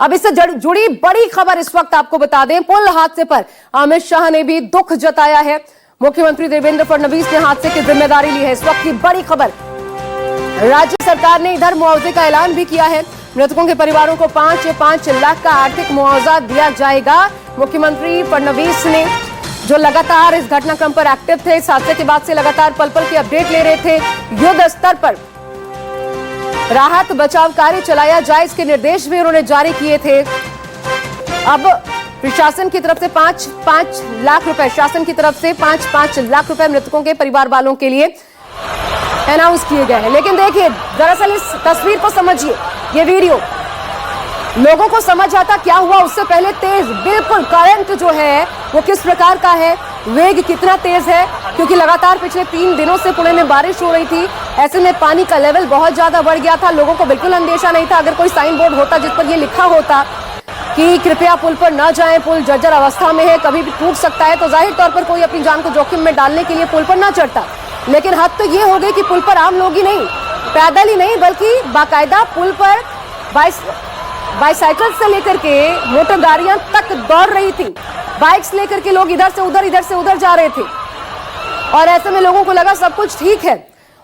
अब इससे जुड़ी बड़ी खबर इस वक्त आपको बता दें, पुल हादसे पर अमित शाह ने भी दुख जताया है। मुख्यमंत्री देवेंद्र फडणवीस ने हादसे की जिम्मेदारी ली है। इस वक्त की बड़ी खबर, राज्य सरकार ने इधर मुआवजे का ऐलान भी किया है। मृतकों के परिवारों को 5 लाख का आर्थिक मुआवजा दिया जाएगा। मुख्यमंत्री फडणवीस ने जो लगातार इस घटनाक्रम पर एक्टिव थे, इस हादसे के बाद से लगातार पल पल की अपडेट ले रहे थे। युद्ध स्तर पर राहत बचाव कार्य चलाया जाए, इसके निर्देश भी उन्होंने जारी किए थे। अब प्रशासन की तरफ से 5 लाख रुपए, शासन की तरफ से 5 लाख रुपए मृतकों के परिवार वालों के लिए अनाउंस किए गए हैं। लेकिन देखिए, दरअसल इस तस्वीर को समझिए, ये वीडियो लोगों को समझ आता क्या हुआ उससे पहले तेज बिल्कुल करंट जो है वो किस प्रकार का है, वेग कितना तेज है, क्योंकि लगातार पिछले 3 दिनों से पुणे में बारिश हो रही थी। ऐसे में पानी का लेवल बहुत ज्यादा बढ़ गया था। लोगों को बिल्कुल अंदेशा नहीं था। अगर कोई साइन बोर्ड होता जिस पर ये लिखा होता कि कृपया पुल पर न जाएं, पुल जर्जर अवस्था में है, कभी भी टूट सकता है, तो जाहिर तौर पर कोई अपनी जान को जोखिम में डालने के लिए पुल पर न चढ़ता। लेकिन हद तो ये हो गई कि पुल पर आम लोग ही नहीं, पैदल ही नहीं, बल्कि बाकायदा पुल पर बाइसाइकिल से लेकर के मोटर गाड़ियां तक दौड़ रही थी। बाइक्स लेकर के लोग इधर से उधर जा रहे थे। और ऐसे में लोगों को लगा सब कुछ ठीक है,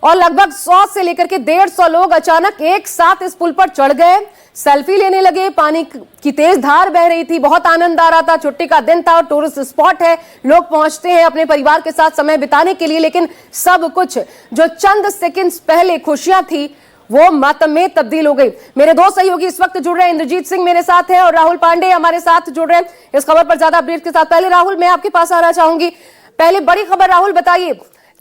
और लगभग 100 से लेकर के 150 लोग अचानक एक साथ इस पुल पर चढ़ गए, सेल्फी लेने लगे। पानी की तेज धार बह रही थी, बहुत आनंद आ रहा था। छुट्टी का दिन था और टूरिस्ट स्पॉट है, लोग पहुंचते हैं अपने परिवार के साथ समय बिताने के लिए। लेकिन सब कुछ जो चंद सेकंड्स पहले खुशियां थी वो मातम में तब्दील हो गई। मेरे 2 सहयोगी इस वक्त जुड़ रहे हैं, इंद्रजीत सिंह मेरे साथ हैं और राहुल पांडे हमारे साथ जुड़ रहे हैं इस खबर पर ज्यादा अपडेट के साथ। पहले राहुल, मैं आपके पास आना चाहूंगी। पहले बड़ी खबर राहुल, बताइए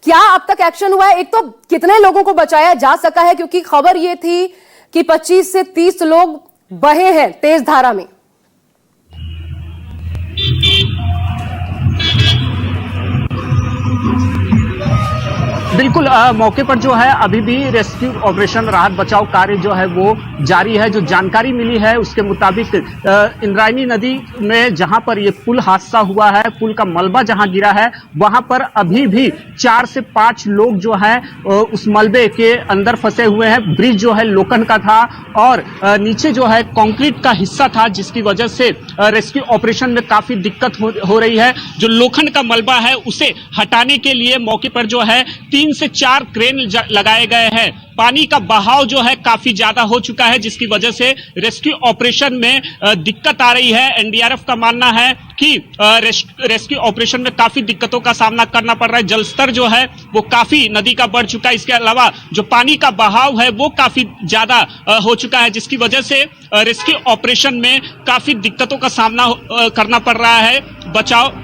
क्या अब तक एक्शन हुआ है? एक तो कितने लोगों को बचाया जा सका है, क्योंकि खबर ये थी कि 25 से 30 लोग बहे हैं तेज धारा में। बिल्कुल, मौके पर जो है अभी भी रेस्क्यू ऑपरेशन, राहत बचाव कार्य जो है वो जारी है। जो जानकारी मिली है उसके मुताबिक इंद्रायणी नदी में जहां पर ये पुल हादसा हुआ है, पुल का मलबा जहां गिरा है, वहां पर अभी भी 4 से 5 लोग जो है उस मलबे के अंदर फंसे हुए हैं। ब्रिज जो है लोखंड का था और नीचे जो है कंक्रीट का हिस्सा था, जिसकी वजह से रेस्क्यू ऑपरेशन में काफी दिक्कत हो रही है। जो लोखंड का मलबा है उसे हटाने के लिए मौके पर जो है 3 से 4 क्रेन लगाए गए हैं। पानी का बहाव जो है काफी ज्यादा हो चुका है, जिसकी वजह से रेस्क्यू ऑपरेशन में दिक्कत आ रही है। एनडीआरएफ का मानना है कि रेस्क्यू ऑपरेशन में काफी दिक्कतों का सामना करना पड़ रहा है। जलस्तर जो है वो काफी नदी का बढ़ चुका है। इसके अलावा जो पानी का बहाव है वो काफी ज्यादा हो चुका है, जिसकी वजह से रेस्क्यू ऑपरेशन में काफी दिक्कतों का सामना करना पड़ रहा है बचाव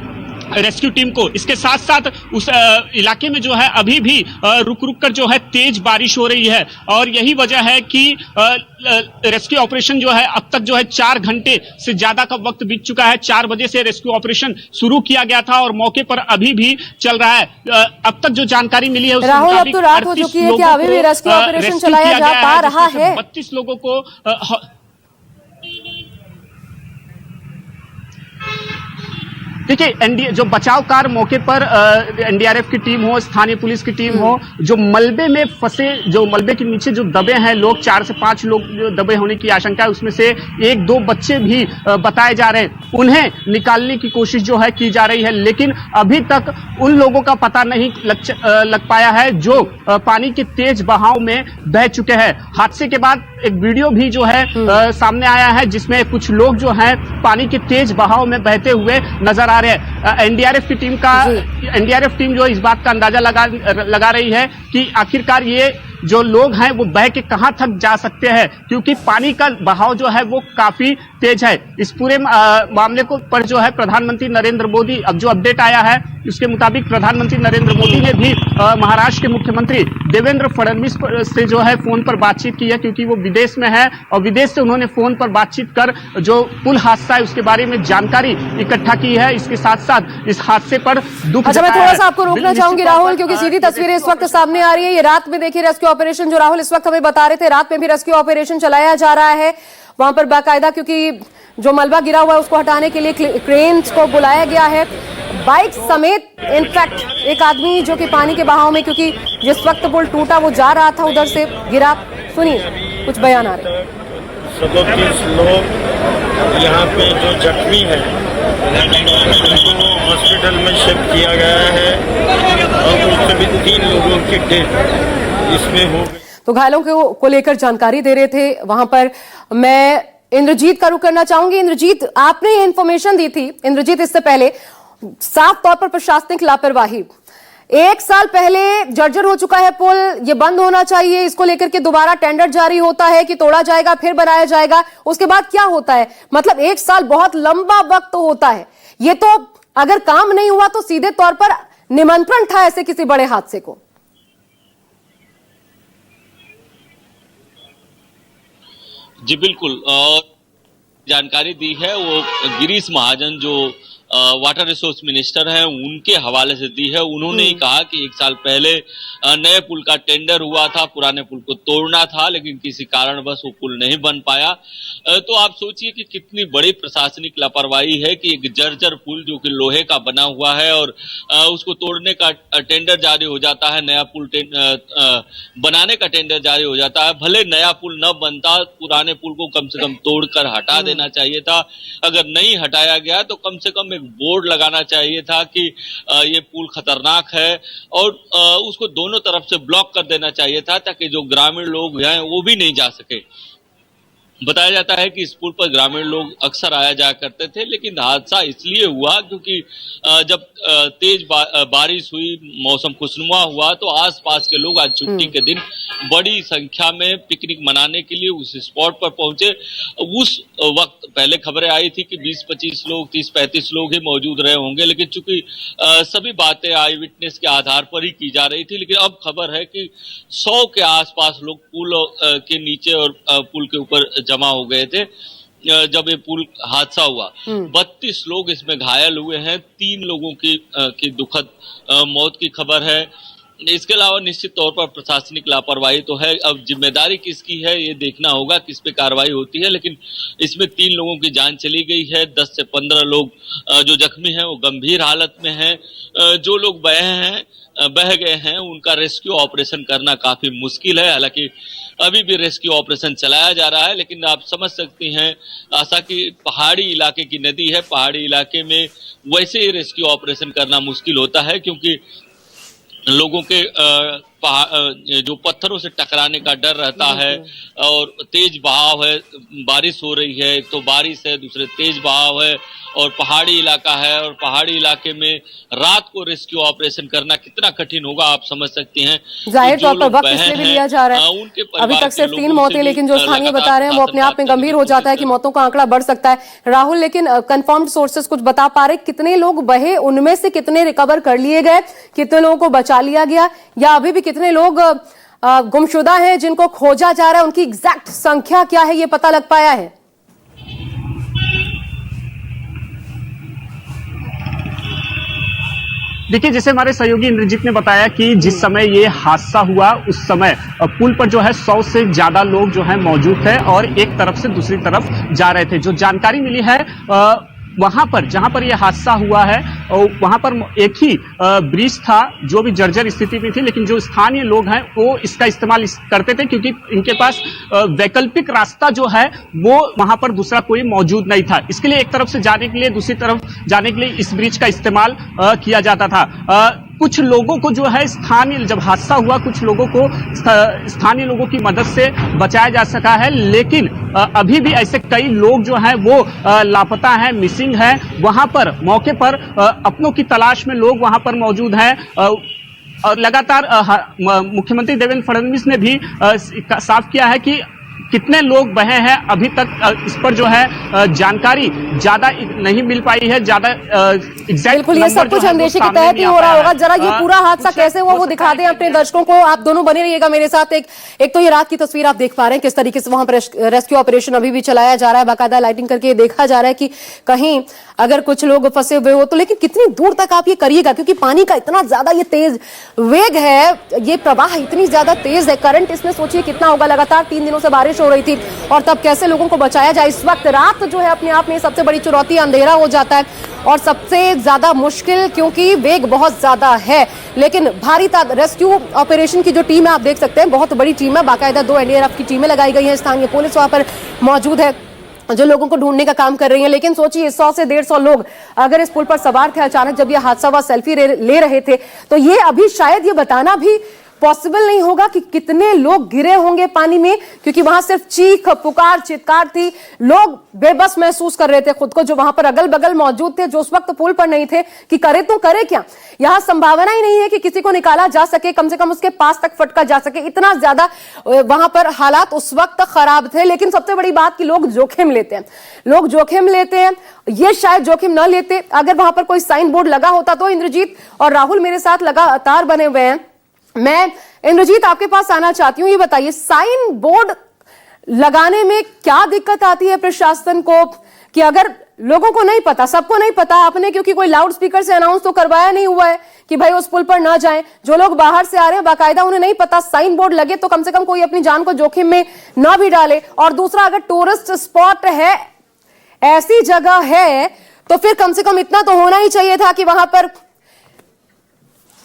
रेस्क्यू टीम को। इसके साथ साथ उस इलाके में जो है अभी भी रुक कर जो है तेज बारिश हो रही है, और यही वजह है कि रेस्क्यू ऑपरेशन जो है अब तक जो है 4 घंटे से ज्यादा का वक्त बीत चुका है। 4 बजे से रेस्क्यू ऑपरेशन शुरू किया गया था और मौके पर अभी भी चल रहा है। अब तक जो जानकारी मिली है राहुल, अब तो रात हो चुकी है, क्या अभी भी रेस्क्यू ऑपरेशन चलाया जा पा रहा है? 32 लोगों को देखिए, जो बचाव कार्य मौके पर एनडीआरएफ की टीम हो, स्थानीय पुलिस की टीम हो, जो मलबे में फंसे, जो मलबे के नीचे जो दबे हैं लोग, 4 से 5 लोग जो दबे होने की आशंका है, उसमें से 1-2 बच्चे भी बताए जा रहे हैं। उन्हें निकालने की कोशिश जो है की जा रही है, लेकिन अभी तक उन लोगों का पता नहीं लग पाया है जो पानी के तेज बहाव में बह चुके हैं। हादसे के बाद एक वीडियो भी जो है सामने आया है, जिसमें कुछ लोग जो हैं पानी के तेज बहाव में बहते हुए नजर आ रहे हैं। एनडीआरएफ टीम जो इस बात का अंदाजा लगा रही है कि आखिरकार ये जो लोग हैं वो बह के कहां तक जा सकते हैं, क्योंकि पानी का बहाव जो है वो काफी तेज है। इस पूरे मामले को पर जो है प्रधानमंत्री नरेंद्र मोदी, अब जो अपडेट आया है उसके मुताबिक प्रधानमंत्री नरेंद्र मोदी ने भी महाराष्ट्र के मुख्यमंत्री देवेंद्र फडणवीस से जो है फोन पर बातचीत की है, क्योंकि वो विदेश में है और विदेश से उन्होंने फोन पर बातचीत कर जो पुल हादसा है उसके बारे में जानकारी इकट्ठा की है। इसके साथ साथ इस हादसे पर दुख। अच्छा, मैं थोड़ा सा आपको रोकना चाहूंगी राहुल, क्योंकि सीधी तस्वीरें इस वक्त सामने आ रही है। ये रात में देखिए रेस्क्यू ऑपरेशन, जो राहुल इस वक्त हमें बता रहे थे, रात में भी रेस्क्यू ऑपरेशन चलाया जा रहा है वहां पर बाकायदा, क्योंकि जो मलबा गिरा हुआ है उसको हटाने के लिए क्रेन्स को बुलाया गया है, बाइक समेत। इनफैक्ट एक आदमी जो कि पानी के बहाव में, क्योंकि जिस वक्त पुल टूटा वो जा रहा था, उधर से गिरा। सुनिए कुछ बयान आ रहे हैं। 37 लोग यहाँ पे जो जख्मी है उनको हॉस्पिटल में शिफ्ट किया गया है और उससे भी 3 लोगों की डेथ इसमें हो गई। तो घायलों को लेकर जानकारी दे रहे थे वहां पर। मैं इंद्रजीत का रुख करना चाहूंगी। इंद्रजीत, आपने ये इंफॉर्मेशन दी थी। इंद्रजीत, इससे पहले साफ तौर पर प्रशासनिक लापरवाही, 1 साल पहले जर्जर हो चुका है पुल, ये बंद होना चाहिए, इसको लेकर के दोबारा टेंडर जारी होता है कि तोड़ा जाएगा फिर बनाया जाएगा, उसके बाद क्या होता है? मतलब 1 साल बहुत लंबा वक्त तो होता है। ये तो अगर काम नहीं हुआ तो सीधे तौर पर निमंत्रण था ऐसे किसी बड़े हादसे को। जी बिल्कुल, और जानकारी दी है वो गिरीश महाजन जो वाटर रिसोर्स मिनिस्टर हैं उनके हवाले से दी है। उन्होंने ही कहा कि 1 साल पहले नए पुल का टेंडर हुआ था, पुराने पुल को तोड़ना था, लेकिन किसी कारणवश वो पुल नहीं बन पाया। तो आप सोचिए कि कितनी बड़ी प्रशासनिक लापरवाही है कि एक जर्जर पुल जो कि लोहे का बना हुआ है और उसको तोड़ने का टेंडर जारी हो जाता है, नया पुल बनाने का टेंडर जारी हो जाता है। भले नया पुल न बनता, पुराने पुल को कम से कम तोड़कर हटा देना चाहिए था। अगर नहीं हटाया गया तो कम से कम बोर्ड लगाना चाहिए था कि ये पुल खतरनाक है और उसको दोनों तरफ से ब्लॉक कर देना चाहिए था ताकि जो ग्रामीण लोग हैं वो भी नहीं जा सके। बताया जाता है कि इस पुल पर ग्रामीण लोग अक्सर आया जाया करते थे, लेकिन हादसा इसलिए हुआ क्योंकि जब तेज बारिश हुई, मौसम खुशनुमा हुआ तो आसपास के लोग आज छुट्टी के दिन बड़ी संख्या में पिकनिक मनाने के लिए उस स्पॉट पर पहुंचे। उस वक्त पहले खबरें आई थी कि 20-25 लोग, 30-35 लोग ही मौजूद रहे होंगे, लेकिन चूंकि सभी बातें आई विटनेस के आधार पर ही की जा रही थी। लेकिन अब खबर है कि 100 के आसपास लोग पुल के नीचे और पुल के ऊपर जमा हो गए थे जब ये पुल हादसा हुआ। 32 लोग इसमें घायल हुए हैं, 3 लोगों की दुखद मौत की खबर है। इसके अलावा निश्चित तौर पर प्रशासनिक लापरवाही तो है। अब जिम्मेदारी किसकी है ये देखना होगा, किस पे कार्रवाई होती है। लेकिन इसमें 3 लोगों की जान चली गई है, 10 से 15 लोग जो जख्मी हैं वो गंभीर हालत में हैं। जो लोग बह गए हैं उनका रेस्क्यू ऑपरेशन करना काफी मुश्किल है। हालांकि अभी भी रेस्क्यू ऑपरेशन चलाया जा रहा है, लेकिन आप समझ सकती हैं ऐसा कि पहाड़ी इलाके की नदी है, पहाड़ी इलाके में वैसे ही रेस्क्यू ऑपरेशन करना मुश्किल होता है क्योंकि लोगों के जो पत्थरों से टकराने का डर रहता है और तेज बहाव है, बारिश हो रही है, एक तो बारिश है, दूसरे तेज बहाव है और पहाड़ी इलाका है और पहाड़ी इलाके में रात को रेस्क्यू ऑपरेशन करना कितना कठिन होगा आप समझ सकती हैं। जाहिर तौर पर वक्त इसलिए भी लिया जा रहा है। अभी तक सिर्फ 3 मौतें, लेकिन जो स्थानीय बता रहे हैं वो अपने आप में गंभीर हो जाता है कि मौतों का आंकड़ा बढ़ सकता है। राहुल, लेकिन कंफर्म्ड सोर्सेस कुछ बता पा रहे कितने लोग बहे, उनमें से कितने रिकवर कर लिए गए, कितने लोगों को बचा लिया गया, या अभी भी कितने लोग गुमशुदा हैं जिनको खोजा जा रहा है, उनकी एग्जैक्ट संख्या क्या है ये पता लग पाया है? देखिए, जैसे हमारे सहयोगी इंद्रजीत ने बताया कि जिस समय ये हादसा हुआ उस समय पुल पर जो है 100 से ज्यादा लोग जो है मौजूद थे और एक तरफ से दूसरी तरफ जा रहे थे। जो जानकारी मिली है वहां पर जहां पर यह हादसा हुआ है वहां पर एक ही ब्रिज था जो भी जर्जर स्थिति में थी, लेकिन जो स्थानीय लोग हैं वो इसका इस्तेमाल करते थे क्योंकि इनके पास वैकल्पिक रास्ता जो है वो वहां पर दूसरा कोई मौजूद नहीं था। इसके लिए एक तरफ से जाने के लिए दूसरी तरफ जाने के लिए इस ब्रिज का इस्तेमाल किया जाता था। कुछ लोगों को जो है स्थानीय, जब हादसा हुआ कुछ लोगों को स्थानीय लोगों की मदद से बचाया जा सका है, लेकिन अभी भी ऐसे कई लोग जो हैं वो लापता हैं, मिसिंग हैं। वहां पर मौके पर अपनों की तलाश में लोग वहां पर मौजूद हैं और लगातार मुख्यमंत्री देवेंद्र फडणवीस ने भी साफ किया है कि कितने लोग बहे हैं। अभी तक इस पर जो है जानकारी ज्यादा नहीं मिल पाई है, ज्यादा एग्जैक्ट। बिल्कुल, ये सब कुछ अंदेशे के तहत ही हो रहा होगा। जरा ये पूरा हादसा कैसे हुआ वो दिखा दें अपने दर्शकों को। आप दोनों बने रहिएगा मेरे साथ। एक तो ये रात की तस्वीर आप देख पा रहे हैं किस तरीके से वहां पर रेस्क्यू ऑपरेशन अभी भी चलाया जा रहा है। बाकायदा लाइटिंग करके देखा जा रहा है कि कहीं अगर कुछ लोग फंसे हुए हो तो। लेकिन कितनी दूर तक आप ये करिएगा क्योंकि पानी का इतना ज्यादा ये तेज वेग है, ये प्रवाह इतनी ज्यादा तेज है, करंट इसमें सोचिए कितना होगा। लगातार 3 दिनों से बारिश हो रही थी और तब कैसे लोगों को बचाया जाए। इस वक्त रात जो है अपने आप में सबसे बड़ी चुनौती, अंधेरा हो जाता है और सबसे ज्यादा मुश्किल क्योंकि वेग बहुत ज्यादा है। लेकिन भारी रेस्क्यू ऑपरेशन की जो टीम है आप देख सकते हैं, बहुत बड़ी टीम है। बाकायदा 2 एनडीआरएफ की टीमें लगाई गई हैं, स्थानीय पुलिस वहां पर मौजूद है। जो लोगों को ढूंढने का काम कर रही हैं। लेकिन सोचिए 100 से 150 लोग अगर इस पुल पर सवार थे, अचानक जब ये हादसा हुआ सेल्फी ले रहे थे, तो ये अभी शायद ये बताना भी पॉसिबल नहीं होगा कि कितने लोग गिरे होंगे पानी में, क्योंकि वहां सिर्फ चीख पुकार चित्कार थी। लोग बेबस महसूस कर रहे थे खुद को, जो वहां पर अगल बगल मौजूद थे, जो उस वक्त पुल पर नहीं थे, कि करे तो करे क्या। यहां संभावना ही नहीं है कि किसी को निकाला जा सके, कम से कम उसके पास तक फटका जा सके। इतना ज्यादा वहां पर हालात उस वक्त खराब थे। लेकिन सबसे बड़ी बात कि लोग जोखिम लेते हैं, लोग जोखिम लेते हैं। ये शायद जोखिम न लेते अगर वहां पर कोई साइन बोर्ड लगा होता तो। इंद्रजीत और राहुल मेरे साथ लगातार बने हुए हैं। मैं इंद्रजीत आपके पास आना चाहती हूं, ये बताइए साइन बोर्ड लगाने में क्या दिक्कत आती है प्रशासन को, कि अगर लोगों को नहीं पता, सबको नहीं पता, आपने क्योंकि कोई लाउड स्पीकर से अनाउंस तो करवाया नहीं हुआ है कि भाई उस पुल पर ना जाएं, जो लोग बाहर से आ रहे हैं बाकायदा उन्हें नहीं पता, साइन बोर्ड लगे तो कम से कम कोई अपनी जान को जोखिम में ना भी डाले। और दूसरा, अगर टूरिस्ट स्पॉट है, ऐसी जगह है, तो फिर कम से कम इतना तो होना ही चाहिए था कि वहां पर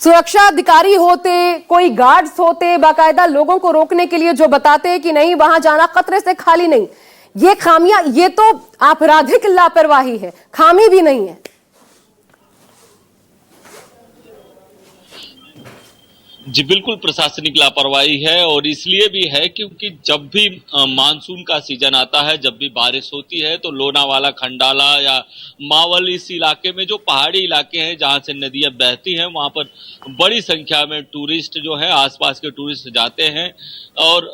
सुरक्षा अधिकारी होते, कोई गार्ड्स होते, बाकायदा लोगों को रोकने के लिए, जो बताते हैं कि नहीं वहां जाना खतरे से खाली नहीं। ये खामियां, ये तो आपराधिक लापरवाही है, खामी भी नहीं है। जी बिल्कुल प्रशासनिक लापरवाही है, और इसलिए भी है क्योंकि जब भी मानसून का सीजन आता है, जब भी बारिश होती है, तो लोनावाला, खंडाला या मावल, इस इलाके में जो पहाड़ी इलाके हैं जहां से नदियां बहती हैं, वहां पर बड़ी संख्या में टूरिस्ट जो है, आसपास के टूरिस्ट जाते हैं और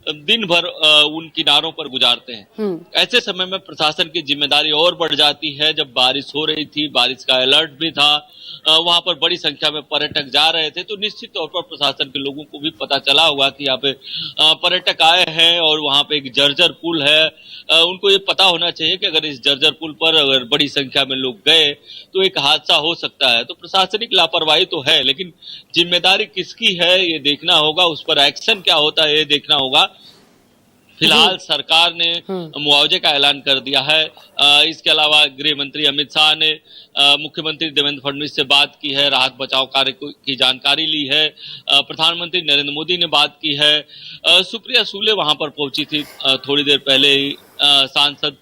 दिन भर उन किनारों पर गुजारते हैं। ऐसे समय में प्रशासन की जिम्मेदारी और बढ़ जाती है। जब बारिश हो रही थी, बारिश का अलर्ट भी था, वहां पर बड़ी संख्या में पर्यटक जा रहे थे, तो निश्चित तौर पर प्रशासन के लोगों को भी पता चला होगा कि यहाँ पे पर्यटक आए हैं और वहां पे एक जर्जर पुल है। उनको ये पता होना चाहिए कि अगर इस जर्जर पुल पर अगर बड़ी संख्या में लोग गए तो एक हादसा हो सकता है। तो प्रशासनिक लापरवाही तो है, लेकिन जिम्मेदारी किसकी है ये देखना होगा, उस पर एक्शन क्या होता है ये देखना होगा। फिलहाल सरकार ने मुआवजे का ऐलान कर दिया है। इसके अलावा गृह मंत्री अमित शाह ने मुख्यमंत्री देवेंद्र फडणवीस से बात की है, राहत बचाव कार्य की जानकारी ली है। प्रधानमंत्री नरेंद्र मोदी ने बात की है। सुप्रिया सूले वहां पर पहुंची थी थोड़ी देर पहले ही। सांसद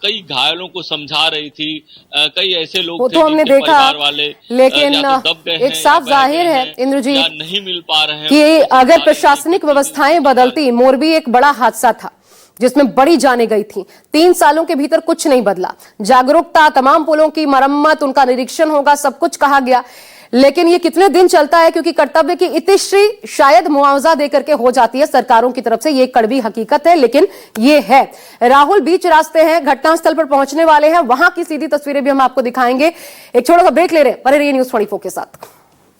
कई घायलों को समझा रही थी। कई ऐसे लोग थे तो हमने देखा, परिवार वाले लेकिन एक साफ जाहिर है इंद्रजीत नहीं मिल पा रहे हैं कि अगर प्रशासनिक व्यवस्थाएं बदलती, मोरबी एक बड़ा हादसा था जिसमें बड़ी जानें गई थी। 3 सालों के भीतर कुछ नहीं बदला। जागरूकता, तमाम पुलों की मरम्मत, उनका निरीक्षण होगा, सब कुछ कहा गया, लेकिन ये कितने दिन चलता है, क्योंकि कर्तव्य की इतिश्री शायद मुआवजा देकर के हो जाती है सरकारों की तरफ से। ये कड़वी हकीकत है, लेकिन ये है। राहुल बीच रास्ते हैं, घटनास्थल पर पहुंचने वाले हैं, वहां की सीधी तस्वीरें भी हम आपको दिखाएंगे। एक छोटा सा ब्रेक ले रहे हैं, बने रहिए न्यूज़ 24 के साथ।